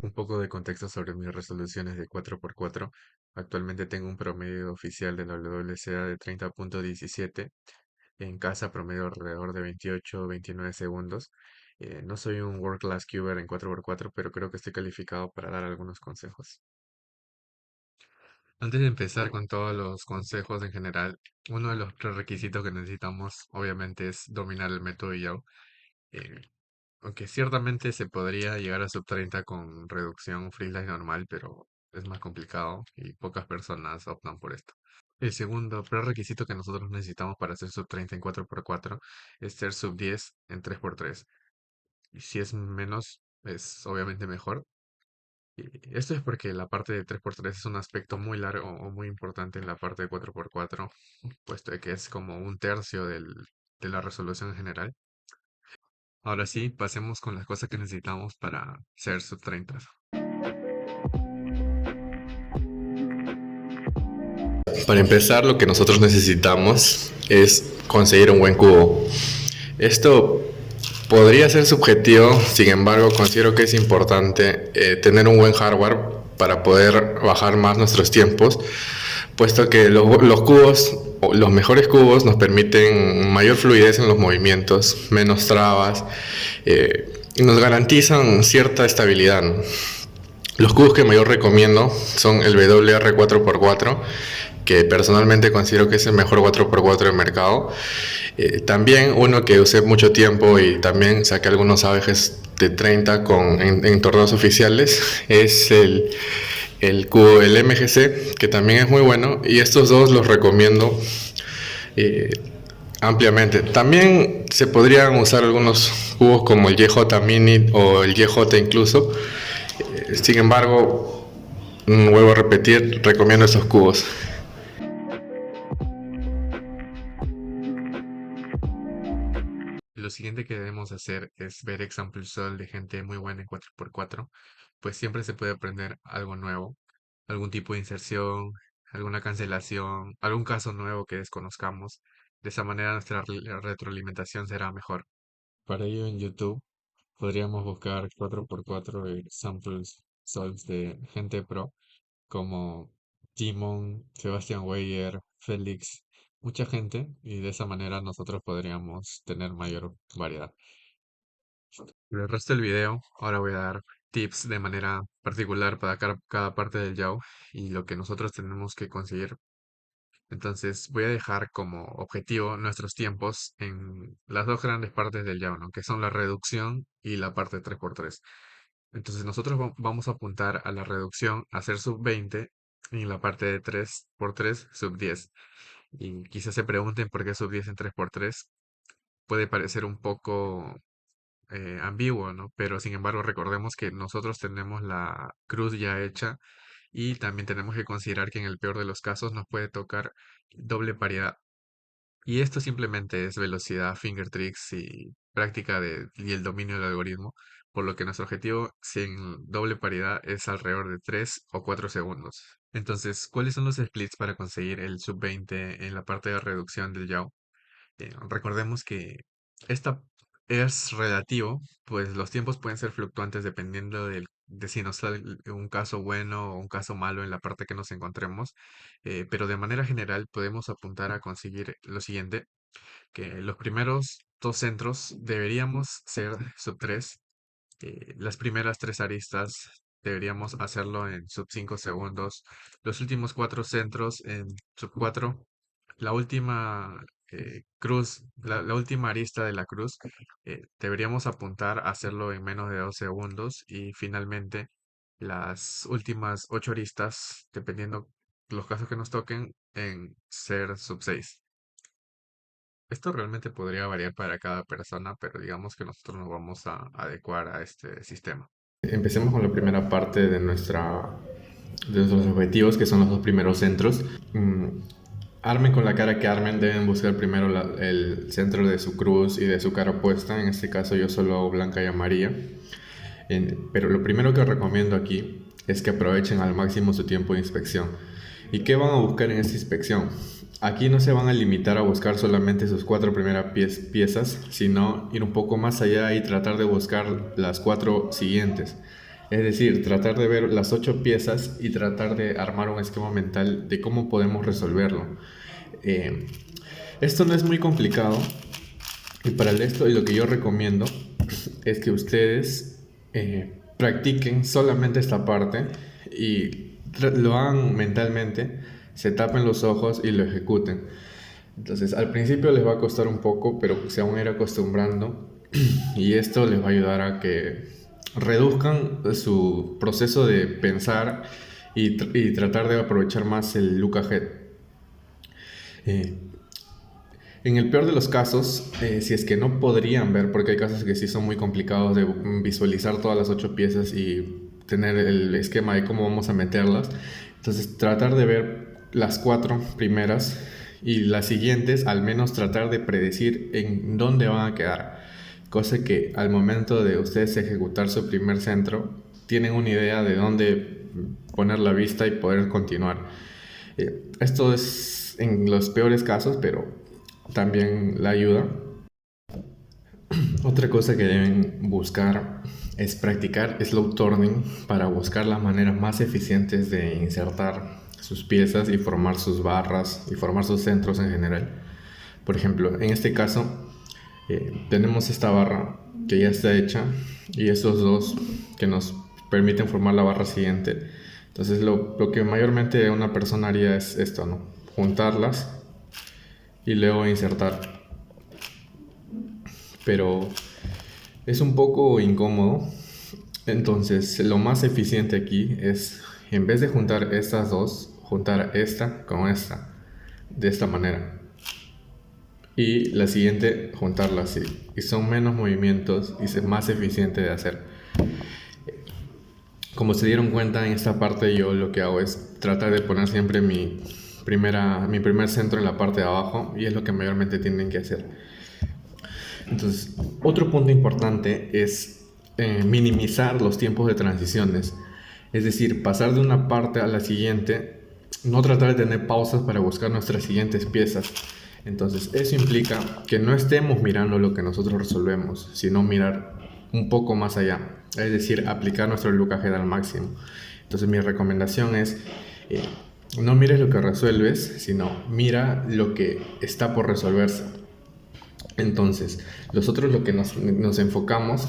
Un poco de contexto sobre mis resoluciones de 4x4. Actualmente tengo un promedio oficial de la WCA de 30.17. En casa promedio alrededor de 28 o 29 segundos. No soy un World Class Cuber en 4x4, pero creo que estoy calificado para dar algunos consejos. Antes de empezar con todos los consejos en general, uno de los prerequisitos que necesitamos, obviamente, es dominar el método YAO. Eh, Aunque ciertamente se podría llegar a sub 30 con reducción freelance normal, pero es más complicado y pocas personas optan por esto. El segundo prerequisito que nosotros necesitamos para hacer sub 30 en 4x4 es ser sub 10 en 3x3. Y si es menos, es obviamente mejor. Y esto es porque la parte de 3x3 es un aspecto muy largo o muy importante en la parte de 4x4, puesto de que es como un tercio de la resolución en general. Ahora sí, pasemos con las cosas que necesitamos para ser sub 30. Para empezar, lo que nosotros necesitamos es conseguir un buen cubo. Esto podría ser subjetivo, sin embargo, considero que es importante tener un buen hardware para poder bajar más nuestros tiempos, puesto que los cubos, los mejores cubos nos permiten mayor fluidez en los movimientos, menos trabas, y nos garantizan cierta estabilidad, ¿no? Los cubos que mayor recomiendo son el WR 4x4, que personalmente considero que es el mejor 4x4 del mercado. También uno que usé mucho tiempo y también saqué algunos AVGs de 30 en torneos oficiales es el cubo el MGC, que también es muy bueno, y estos dos los recomiendo eh, ampliamente. También se podrían usar algunos cubos como el YJ Mini o el YJ incluso. Sin embargo, vuelvo a repetir, recomiendo esos cubos. Lo siguiente que debemos hacer es ver examples de gente muy buena en 4x4, pues siempre se puede aprender algo nuevo, algún tipo de inserción, alguna cancelación, algún caso nuevo que desconozcamos. De esa manera nuestra retroalimentación será mejor. Para ello en YouTube podríamos buscar 4x4 examples solves de gente pro como Timon, Sebastian Weyer, Félix, mucha gente, y de esa manera nosotros podríamos tener mayor variedad. Por el resto del video, ahora voy a dar tips de manera particular para cada parte del YAW y lo que nosotros tenemos que conseguir. Entonces voy a dejar como objetivo nuestros tiempos en las dos grandes partes del YAW, ¿no? Que son la reducción y la parte 3x3. Entonces nosotros vamos a apuntar a la reducción a ser sub 20 y en la parte de 3x3 sub 10. Y quizás se pregunten por qué sub 10 en 3x3. Puede parecer un poco ambiguo, ¿no? Pero sin embargo recordemos que nosotros tenemos la cruz ya hecha y también tenemos que considerar que en el peor de los casos nos puede tocar doble paridad. Y esto simplemente es velocidad, finger tricks y práctica y el dominio del algoritmo, por lo que nuestro objetivo sin doble paridad es alrededor de 3 o 4 segundos. Entonces, ¿cuáles son los splits para conseguir el sub 20 en la parte de reducción del yaw? Recordemos que esta es relativo, pues los tiempos pueden ser fluctuantes dependiendo de si nos sale un caso bueno o un caso malo en la parte que nos encontremos, pero de manera general podemos apuntar a conseguir lo siguiente, que los primeros dos centros deberíamos ser sub 3, las primeras tres aristas deberíamos hacerlo en sub 5 segundos, los últimos cuatro centros en sub 4, la última cruz, la última arista de la cruz, deberíamos apuntar a hacerlo en menos de 2 segundos y finalmente las últimas 8 aristas, dependiendo los casos que nos toquen, en ser sub 6. Esto realmente podría variar para cada persona, pero digamos que nosotros nos vamos a adecuar a este sistema. Empecemos con la primera parte de nuestros objetivos, que son los dos primeros centros. Armen con la cara que armen, deben buscar primero el centro de su cruz y de su cara opuesta. En este caso yo solo hago blanca y amarilla. Pero lo primero que recomiendo aquí es que aprovechen al máximo su tiempo de inspección. ¿Y qué van a buscar en esta inspección? Aquí no se van a limitar a buscar solamente sus cuatro primeras piezas, sino ir un poco más allá y tratar de buscar las cuatro siguientes. Es decir, tratar de ver las 8 piezas y tratar de armar un esquema mental de cómo podemos resolverlo. Eh, Esto no es muy complicado y para esto y lo que yo recomiendo es que ustedes practiquen solamente esta parte y lo hagan mentalmente, se tapen los ojos y lo ejecuten. Entonces, al principio les va a costar un poco, pero se van a ir acostumbrando y esto les va a ayudar a que reduzcan su proceso de pensar y tratar de aprovechar más el look ahead. Eh, en el peor de los casos, si es que no podrían ver, porque hay casos que sí son muy complicados de visualizar todas las 8 piezas y tener el esquema de cómo vamos a meterlas, entonces tratar de ver las 4 primeras y las siguientes, al menos tratar de predecir en dónde van a quedar, cosa que al momento de ustedes ejecutar su primer centro, tienen una idea de dónde poner la vista y poder continuar. Esto es en los peores casos, pero también la ayuda. Otra cosa que deben buscar es practicar slow turning para buscar las maneras más eficientes de insertar sus piezas y formar sus barras y formar sus centros en general. Por ejemplo, en este caso tenemos esta barra que ya está hecha y estos dos que nos permiten formar la barra siguiente. Entonces lo que mayormente una persona haría es esto, ¿no? Juntarlas y luego insertar. Pero es un poco incómodo. Entonces lo más eficiente aquí es, en vez de juntar estas dos, juntar esta con esta, de esta manera. Y la siguiente, juntarla así. Y son menos movimientos y es más eficiente de hacer. Como se dieron cuenta en esta parte, yo lo que hago es tratar de poner siempre mi primer centro en la parte de abajo, y es lo que mayormente tienen que hacer. Entonces, otro punto importante es minimizar los tiempos de transiciones. Es decir, pasar de una parte a la siguiente, no tratar de tener pausas para buscar nuestras siguientes piezas. Entonces, eso implica que no estemos mirando lo que nosotros resolvemos, sino mirar un poco más allá. Es decir, aplicar nuestro look ahead al máximo. Entonces, mi recomendación es, no mires lo que resuelves, sino mira lo que está por resolverse. Entonces, nosotros lo que nos enfocamos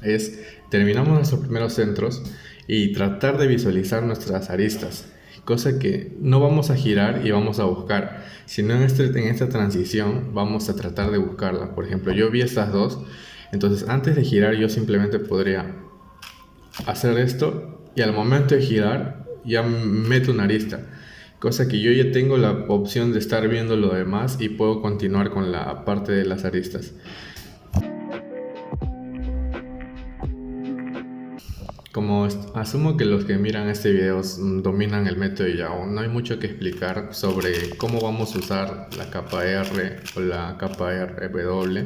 es terminamos nuestros primeros centros y tratar de visualizar nuestras aristas, cosa que no vamos a girar y vamos a buscar, sino en esta transición vamos a tratar de buscarla. Por ejemplo, yo vi estas dos, entonces antes de girar yo simplemente podría hacer esto y al momento de girar ya meto una arista, cosa que yo ya tengo la opción de estar viendo lo demás y puedo continuar con la parte de las aristas. Como asumo que los que miran este video dominan el método Yao, no hay mucho que explicar sobre cómo vamos a usar la capa R o la capa RW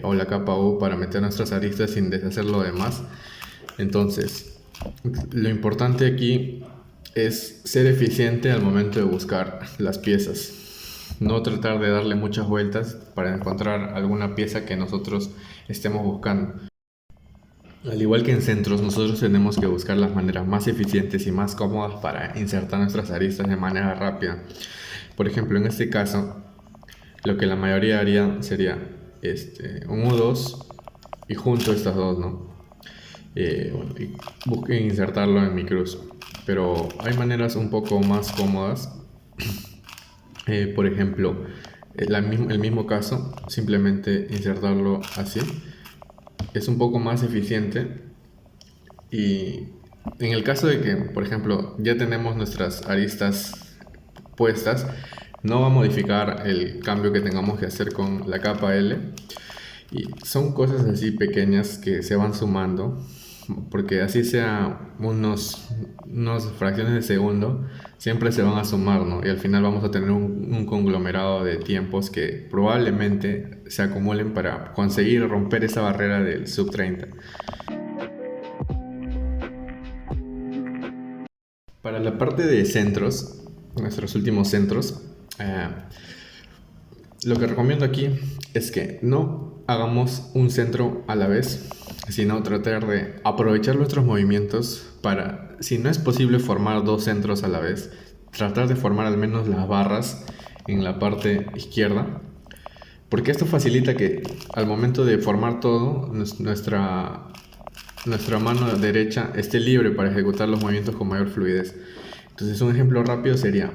o la capa U para meter nuestras aristas sin deshacer lo demás. Entonces, lo importante aquí es ser eficiente al momento de buscar las piezas. No tratar de darle muchas vueltas para encontrar alguna pieza que nosotros estemos buscando. Al igual que en centros, nosotros tenemos que buscar las maneras más eficientes y más cómodas para insertar nuestras aristas de manera rápida. Por ejemplo, en este caso, lo que la mayoría haría sería un U2 y junto estas dos, ¿no? Y busquen insertarlo en mi cruz. Pero hay maneras un poco más cómodas. Por ejemplo, el mismo caso, simplemente insertarlo así. Es un poco más eficiente. Y en el caso de que, por ejemplo, ya tenemos nuestras aristas puestas, no va a modificar el cambio que tengamos que hacer con la capa L. Y son cosas así pequeñas que se van sumando, porque así sea unos fracciones de segundo, siempre se van a sumar, ¿no? Y al final vamos a tener un conglomerado de tiempos que probablemente se acumulen para conseguir romper esa barrera del sub 30. Para la parte de centros, nuestros últimos centros, lo que recomiendo aquí es que no hagamos un centro a la vez, sino tratar de aprovechar nuestros movimientos para, si no es posible formar dos centros a la vez, tratar de formar al menos las barras en la parte izquierda, porque esto facilita que al momento de formar todo, nuestra mano derecha esté libre para ejecutar los movimientos con mayor fluidez. Entonces un ejemplo rápido sería,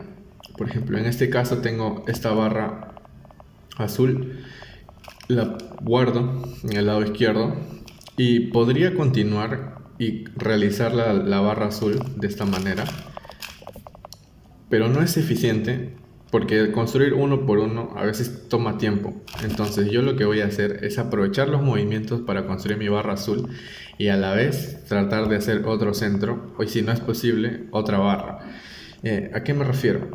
por ejemplo, en este caso tengo esta barra azul, la guardo en el lado izquierdo y podría continuar y realizar la barra azul de esta manera, pero no es eficiente porque construir uno por uno a veces toma tiempo. Entonces yo lo que voy a hacer es aprovechar los movimientos para construir mi barra azul y a la vez tratar de hacer otro centro, o si no es posible, otra barra. ¿A qué me refiero?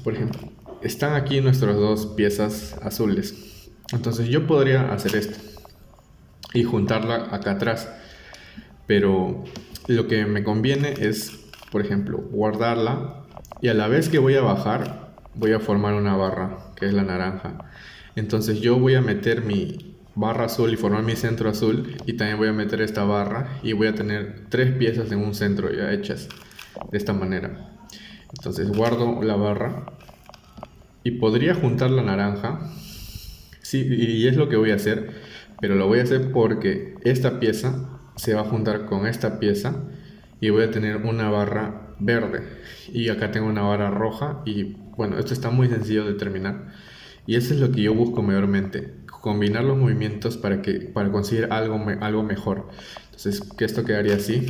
Por ejemplo, están aquí nuestras dos piezas azules. Entonces yo podría hacer esto y juntarla acá atrás, pero lo que me conviene es, por ejemplo, guardarla y a la vez que voy a bajar, voy a formar una barra, que es la naranja. Entonces yo voy a meter mi barra azul y formar mi centro azul y también voy a meter esta barra y voy a tener tres piezas en un centro ya hechas de esta manera. Entonces guardo la barra y podría juntar la naranja. Sí, y es lo que voy a hacer, pero lo voy a hacer porque esta pieza se va a juntar con esta pieza y voy a tener una barra verde y acá tengo una barra roja y bueno, esto está muy sencillo de terminar y eso es lo que yo busco mayormente, combinar los movimientos para conseguir algo mejor. Entonces, que esto quedaría así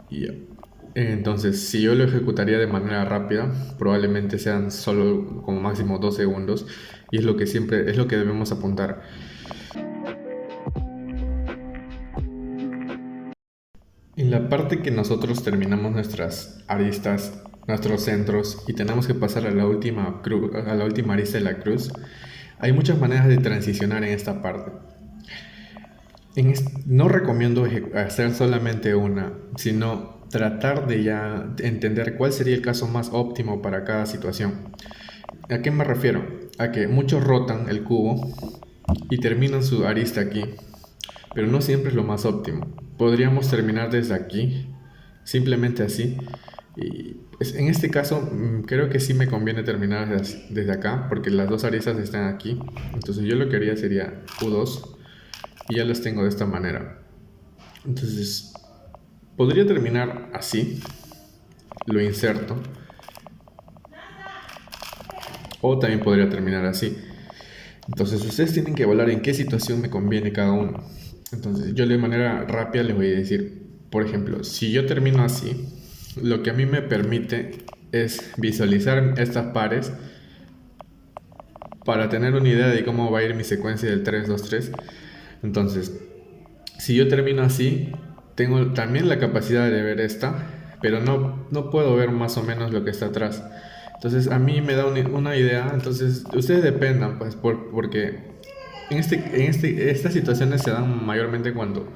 y ya. Entonces, si yo lo ejecutaría de manera rápida, probablemente sean solo como máximo 2 segundos y es lo que siempre es lo que debemos apuntar. En la parte que nosotros terminamos nuestras aristas, nuestros centros y tenemos que pasar a la a la última arista de la cruz, hay muchas maneras de transicionar en esta parte. No recomiendo hacer solamente una, sino tratar de ya entender cuál sería el caso más óptimo para cada situación. ¿A qué me refiero? A que muchos rotan el cubo y terminan su arista aquí, pero no siempre es lo más óptimo. Podríamos terminar desde aquí, simplemente así. Y en este caso creo que sí me conviene terminar desde acá, porque las dos aristas están aquí. Entonces yo lo que haría sería Q2 y ya las tengo de esta manera. Entonces podría terminar así, lo inserto, o también podría terminar así. Entonces ustedes tienen que evaluar en qué situación me conviene cada uno. Entonces yo de manera rápida les voy a decir, por ejemplo, si yo termino así, lo que a mí me permite es visualizar estas pares para tener una idea de cómo va a ir mi secuencia del 3-2-3. Entonces, si yo termino así, tengo también la capacidad de ver esta, pero no puedo ver más o menos lo que está atrás. Entonces a mí me da una idea, entonces ustedes dependan, pues, porque estas situaciones se dan mayormente cuando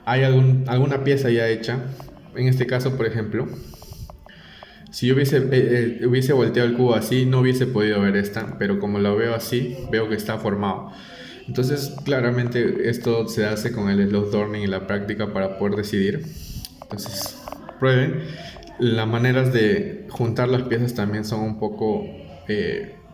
hay alguna pieza ya hecha. En este caso, por ejemplo, si yo hubiese volteado el cubo así, no hubiese podido ver esta, pero como lo veo así, veo que está formado. Entonces, claramente esto se hace con el slow learning y la práctica para poder decidir. Entonces, prueben. Las maneras de juntar las piezas también son un poco...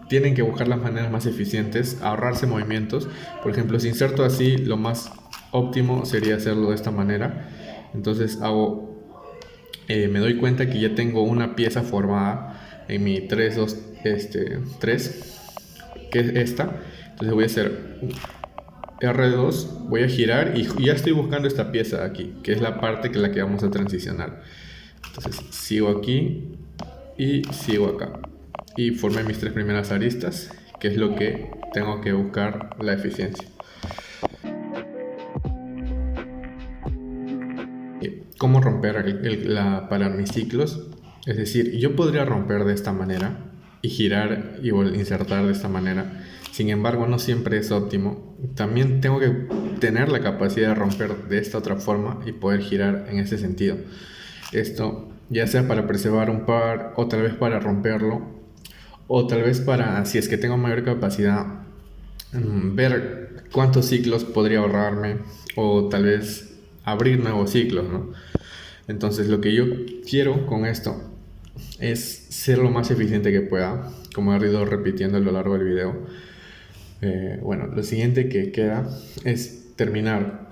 tienen que buscar las maneras más eficientes, ahorrarse movimientos. Por ejemplo, si inserto así, lo más óptimo sería hacerlo de esta manera. Entonces me doy cuenta que ya tengo una pieza formada en mi 3 que es esta. Entonces voy a hacer R2, voy a girar y ya estoy buscando esta pieza aquí, que es la parte que la que vamos a transicionar. Entonces sigo aquí y sigo acá. Y formé mis tres primeras aristas, que es lo que tengo que buscar la eficiencia. ¿Cómo romper para mis ciclos? Es decir, yo podría romper de esta manera y girar y insertar de esta manera. Sin embargo, no siempre es óptimo. También tengo que tener la capacidad de romper de esta otra forma y poder girar en ese sentido. Esto ya sea para preservar un par o tal vez para romperlo o tal vez para, si es que tengo mayor capacidad, ver cuántos ciclos podría ahorrarme o tal vez abrir nuevos ciclos, ¿no? Entonces lo que yo quiero con esto es ser lo más eficiente que pueda, como he ido repitiendo a lo largo del video. Bueno, lo siguiente que queda es terminar.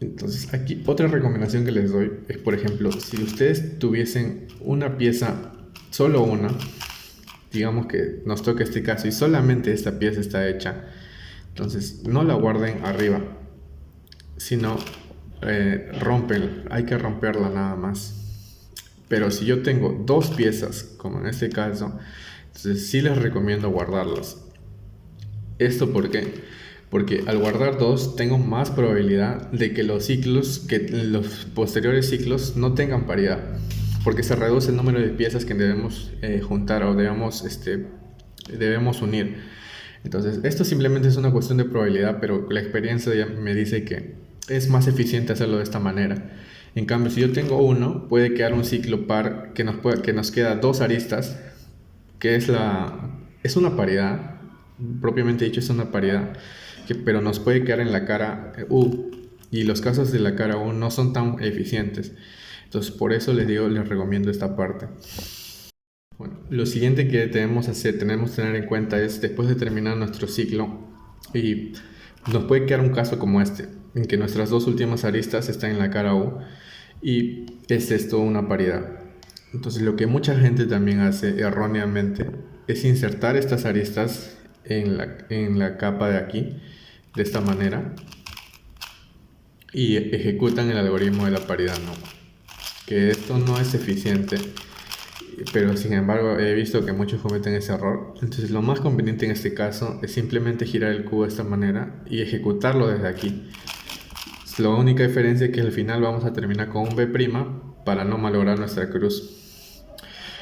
Entonces aquí otra recomendación que les doy es, por ejemplo, si ustedes tuviesen una pieza, solo una, digamos que nos toca este caso y solamente esta pieza está hecha, entonces no la guarden arriba, sino rompen, hay que romperla nada más. Pero si yo tengo dos piezas, como en este caso, entonces sí les recomiendo guardarlas. ¿Esto por qué? Porque al guardar dos tengo más probabilidad de que los ciclos, que los posteriores ciclos no tengan paridad, porque se reduce el número de piezas que debemos juntar o debemos unir. Entonces, esto simplemente es una cuestión de probabilidad, pero la experiencia ya me dice que es más eficiente hacerlo de esta manera. En cambio, si yo tengo uno, puede quedar un ciclo par que nos queda dos aristas, que es una paridad, propiamente dicho es una paridad, pero nos puede quedar en la cara U, y los casos de la cara U no son tan eficientes. Entonces, por eso les recomiendo esta parte. Bueno, lo siguiente que tenemos que tener en cuenta es, después de terminar nuestro ciclo, y nos puede quedar un caso como este, en que nuestras dos últimas aristas están en la cara U, y es esto una paridad. Entonces, lo que mucha gente también hace erróneamente es insertar estas aristas en la capa de aquí, de esta manera, y ejecutan el algoritmo de la paridad, ¿no? Que esto no es eficiente, pero sin embargo he visto que muchos cometen ese error. Entonces lo más conveniente en este caso es simplemente girar el cubo de esta manera y ejecutarlo desde aquí. La única diferencia es que al final vamos a terminar con un B' para no malograr nuestra cruz.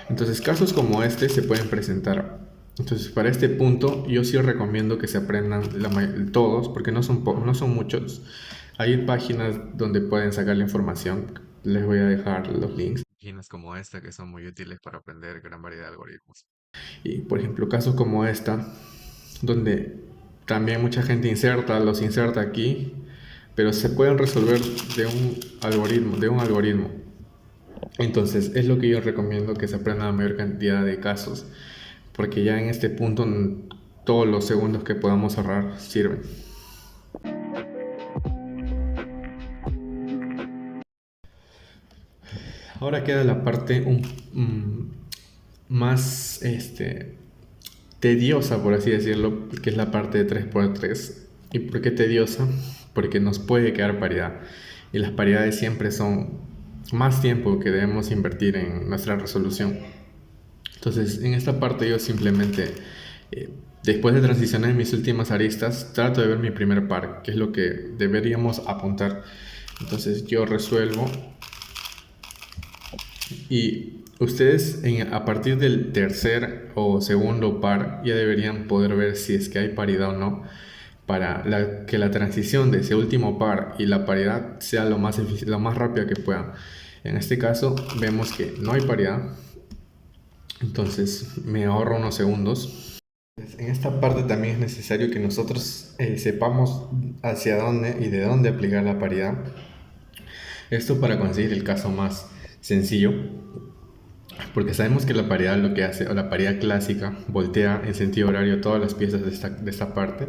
Entonces casos como este se pueden presentar. Entonces para este punto yo sí recomiendo que se aprendan todos, porque no son muchos. Hay páginas donde pueden sacar la información. Les voy a dejar los links. Páginas como esta que son muy útiles para aprender gran variedad de algoritmos. Y por ejemplo, casos como esta, donde también mucha gente los inserta aquí, pero se pueden resolver de un algoritmo. Entonces, es lo que yo recomiendo, que se aprenda la mayor cantidad de casos, porque ya en este punto todos los segundos que podamos ahorrar sirven. Ahora queda la parte más tediosa, por así decirlo, que es la parte de 3x3. ¿Y por qué tediosa? Porque nos puede quedar paridad. Y las paridades siempre son más tiempo que debemos invertir en nuestra resolución. Entonces, en esta parte yo simplemente, después de transicionar mis últimas aristas, trato de ver mi primer par, que es lo que deberíamos apuntar. Entonces yo resuelvo y ustedes a partir del tercer o segundo par ya deberían poder ver si es que hay paridad o no, para que la transición de ese último par y la paridad sea lo más rápida que puedan. En este caso vemos que no hay paridad, entonces me ahorro unos segundos. En esta parte también es necesario que nosotros sepamos hacia dónde y de dónde aplicar la paridad. Esto para conseguir el caso más sencillo, porque sabemos que la paridad lo que hace, o la paridad clásica, voltea en sentido horario todas las piezas de esta parte.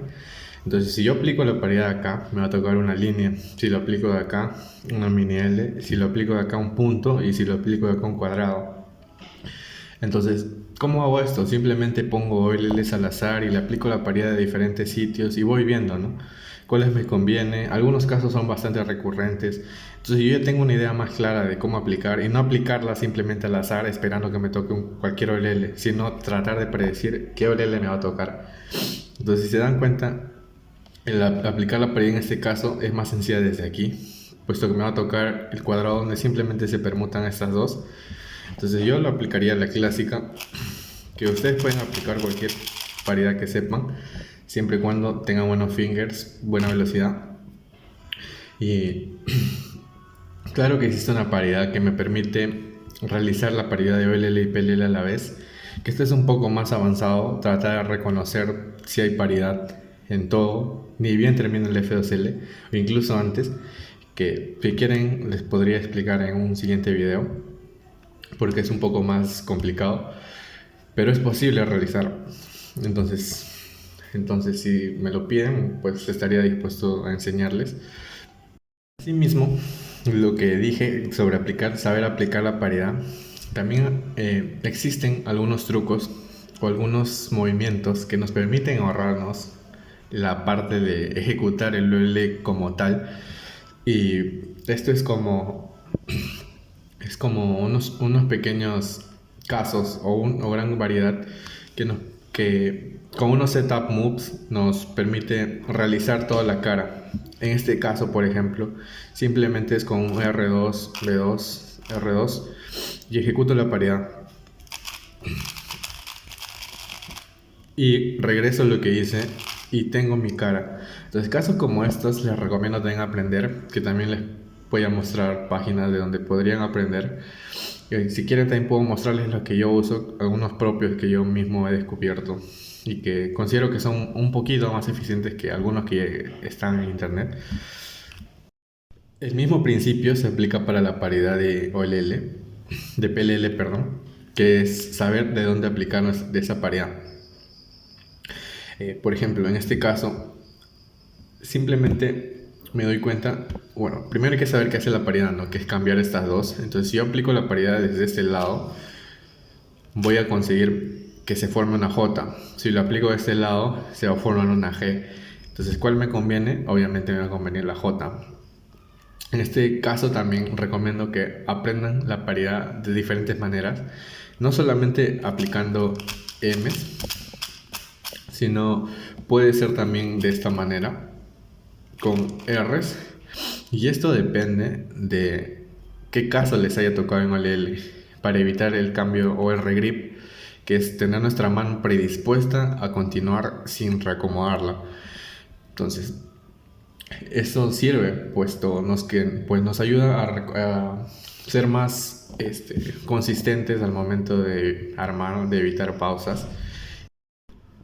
Entonces, si yo aplico la paridad acá, me va a tocar una línea. Si lo aplico de acá, una mini L. Si lo aplico de acá, un punto. Y si lo aplico de acá, un cuadrado. Entonces, ¿cómo hago esto? Simplemente pongo LLs al azar y le aplico la paridad de diferentes sitios y voy viendo, ¿no? Cuáles me conviene. Algunos casos son bastante recurrentes. Entonces yo ya tengo una idea más clara de cómo aplicar y no aplicarla simplemente al azar esperando que me toque cualquier OLL, sino tratar de predecir qué OLL me va a tocar. Entonces, si se dan cuenta, aplicar la paridad en este caso es más sencilla desde aquí, puesto que me va a tocar el cuadrado donde simplemente se permutan estas dos. Entonces yo lo aplicaría la clásica, que ustedes pueden aplicar cualquier paridad que sepan, siempre y cuando tengan buenos fingers, buena velocidad. Y claro que existe una paridad que me permite realizar la paridad de OLL y PLL a la vez, que esto es un poco más avanzado, tratar de reconocer si hay paridad en todo, ni bien termine el F2L, o incluso antes, que si quieren les podría explicar en un siguiente video, porque es un poco más complicado, pero es posible realizar. Entonces, entonces si me lo piden, pues estaría dispuesto a enseñarles. Asimismo, lo que dije sobre saber aplicar la paridad, también existen algunos trucos o algunos movimientos que nos permiten ahorrarnos la parte de ejecutar el OL como tal. Y esto es como unos pequeños casos o gran variedad que con unos setup moves nos permite realizar toda la cara. En este caso, por ejemplo, simplemente es con un R2, B2, R2 y ejecuto la paridad. Y regreso a lo que hice y tengo mi cara. Entonces, casos como estos les recomiendo también aprender, que también les voy a mostrar páginas de donde podrían aprender. Si quieren también puedo mostrarles los que yo uso, algunos propios que yo mismo he descubierto y que considero que son un poquito más eficientes que algunos que están en internet. El mismo principio se aplica para la paridad de OLL, de PLL, perdón, que es saber de dónde aplicar de esa paridad. Por ejemplo, en este caso, simplemente me doy cuenta, bueno, primero hay que saber qué hace la paridad, ¿no? Que es cambiar estas dos. Entonces, si yo aplico la paridad desde este lado, voy a conseguir que se forme una J. Si lo aplico de este lado, se va a formar una G. Entonces, ¿cuál me conviene? Obviamente me va a convenir la J. En este caso también recomiendo que aprendan la paridad de diferentes maneras, no solamente aplicando M, sino puede ser también de esta manera, con R's, y esto depende de qué caso les haya tocado en OLL, para evitar el cambio o el regrip, que es tener nuestra mano predispuesta a continuar sin reacomodarla. Entonces, eso sirve, pues nos ayuda a ser más consistentes al momento de armar, de evitar pausas.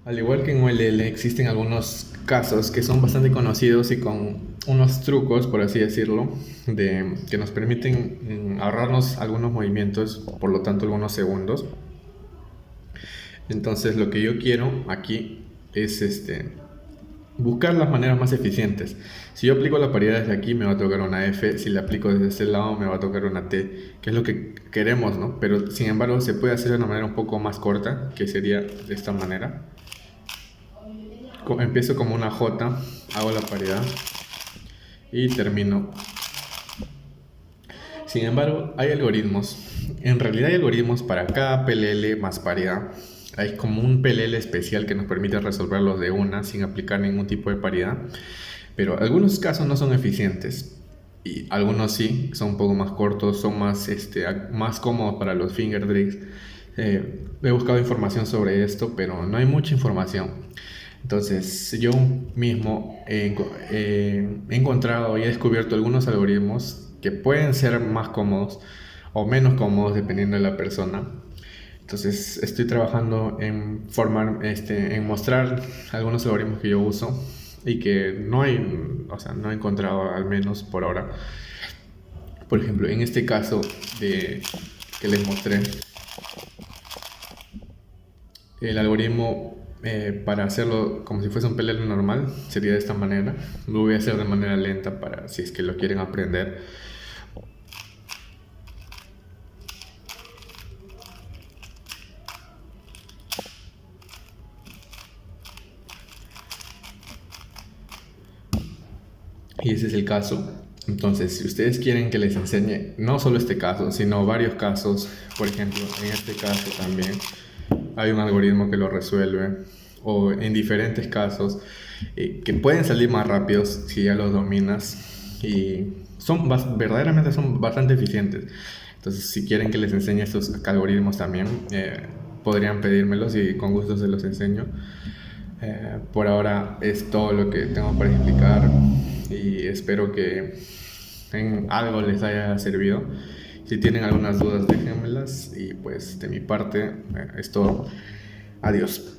Al igual que en OLL, existen algunos casos que son bastante conocidos y con unos trucos, por así decirlo, que nos permiten ahorrarnos algunos movimientos, por lo tanto algunos segundos. Entonces lo que yo quiero aquí es buscar las maneras más eficientes. Si yo aplico la paridad desde aquí me va a tocar una F, si la aplico desde este lado me va a tocar una T, que es lo que queremos, ¿no? Pero sin embargo se puede hacer de una manera un poco más corta, que sería de esta manera. Empiezo como una J, hago la paridad y termino. Sin embargo, hay algoritmos. En realidad hay algoritmos para cada PLL más paridad. Hay como un PLL especial que nos permite resolverlos de una sin aplicar ningún tipo de paridad. Pero algunos casos no son eficientes. Y algunos sí, son un poco más cortos, son más cómodos para los finger tricks. He buscado información sobre esto, pero no hay mucha información. Entonces, yo mismo he encontrado y he descubierto algunos algoritmos que pueden ser más cómodos o menos cómodos dependiendo de la persona. Entonces, estoy trabajando en mostrar algunos algoritmos que yo uso y que no he encontrado al menos por ahora. Por ejemplo, en este caso que les mostré, el algoritmo para hacerlo como si fuese un PLL normal sería de esta manera. Lo voy a hacer de manera lenta para si es que lo quieren aprender. Y ese es el caso. Entonces, si ustedes quieren que les enseñe no solo este caso, sino varios casos, por ejemplo, en este caso también hay un algoritmo que lo resuelve, o en diferentes casos que pueden salir más rápidos si ya los dominas y verdaderamente son bastante eficientes. Entonces, si quieren que les enseñe estos algoritmos también, podrían pedírmelos y con gusto se los enseño. Por ahora es todo lo que tengo para explicar y espero que en algo les haya servido. Si tienen algunas dudas, déjenmelas y pues de mi parte es todo. Adiós.